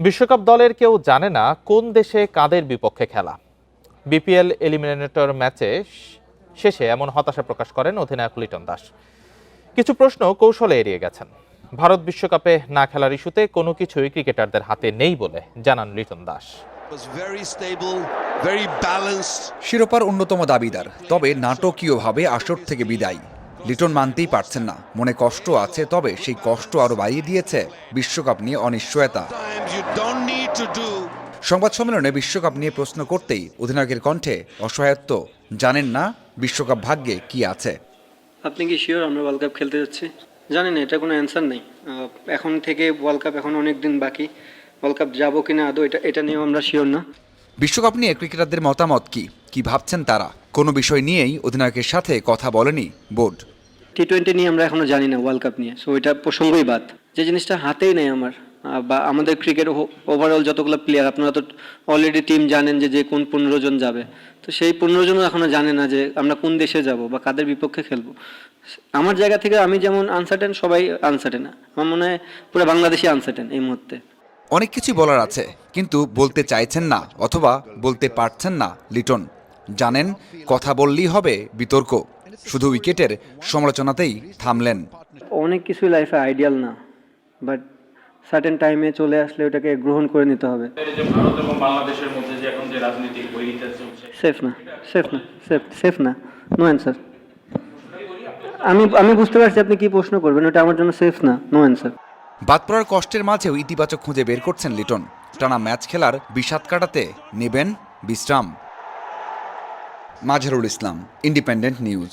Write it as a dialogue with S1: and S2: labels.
S1: বিশ্বকাপ দলের কেউ জানে না কোন দেশে কাদের বিপক্ষে খেলা। বিপিএল এলিমিনেটর ম্যাচে শেষে এমন হতাশা প্রকাশ করেন অধিনায়ক লিটন দাস। কিছু প্রশ্ন কৌশলে এড়িয়ে গেছেন। ভারত বিশ্বকাপে না খেলার ইস্যুতে কোনো কিছুই ক্রিকেটারদের হাতে নেই বলে জানান লিটন দাস।
S2: শিরোপার অন্যতম দাবিদার, তবে নাটকীয়ভাবে আসর থেকে বিদায়। লিটন মানতেই পারছেন না, মনে কষ্ট আছে, তবে সেই কষ্ট আরো বাড়িয়ে দিয়েছে বিশ্বকাপ নিয়ে অনিশ্চয়তা। সংবাদ সম্মেলনে বিশ্বকাপ নিয়ে প্রশ্ন করতেই অধিনায়কের কণ্ঠে অসহায়ত্ব। জানেন না বিশ্বকাপ ভাগ্যে কি আছে।
S3: আপনি কি শিওর আমরা ওয়ার্ল্ড কাপ খেলতে যাচ্ছি? জানি না, এটা কোনো অ্যান্সার নেই। এখন থেকে ওয়ার্ল্ড কাপ এখন অনেক দিন বাকি। ওয়ার্ল্ড কাপ যাবো কিনা আদৌ এটা নিয়েও আমরা শিওর না।
S2: বিশ্বকাপ নিয়ে ক্রিকেটারদের মতামত কি ভাবছেন তারা? কোনো বিষয় নিয়েই অধিনায়কের সাথে কথা বলেনি বোর্ড।
S3: টি-20 নিয়ে আমরা এখনো জানি না, ওয়ার্ল্ড কাপ নিয়ে, সো এটা প্রসঙ্গই বাদ। যে জিনিসটা হাতেই নেই আমার বা আমাদের ক্রিকেট ওভারঅল যতগুলো প্লেয়ার, আপনারা তো অলরেডি টিম জানেন যে কোন 15 জন যাবে, তো সেই 15 জনও এখনো জানে না যে আমরা কোন দেশে যাব বা কাদের বিপক্ষে খেলবো। আমার জায়গা থেকে আমি যেমন আনসার্টেন, সবাই আনসার্টেন। আমার মনে হয় পুরো বাংলাদেশই আনসার্টেন এই মুহূর্তে।
S2: অনেক কিছুই বলার আছে, কিন্তু বলতে চাইছেন না অথবা বলতে পারছেন না লিটন। জানেন কথা বললেই হবে বিতর্ক, শুধু উইকেটের সমালোচনাতেই থামলেন।
S3: অনেক কিছুই লাইফে আইডিয়াল না, বাট সার্টেন টাইমে চলে আসলে ওটাকে গ্রহণ করে নিতে হবে।
S4: ভারত এবং বাংলাদেশের মধ্যে যে এখন যে রাজনৈতিক বৈরিতা চলছে,
S3: সেফ না, নো অ্যান্সার। আমি বুঝতে পারছি আপনি কি প্রশ্ন করবেন, ওটা আমার জন্য সেফ না, নো অ্যান্সার।
S2: বাদ পড়ার কষ্টের মাঝেও ইতিবাচক খুঁজে বের করছেন লিটন। টানা ম্যাচ খেলার বিষাদ কাটাতে নেবেন বিশ্রাম। Mazharul Islam, independent news.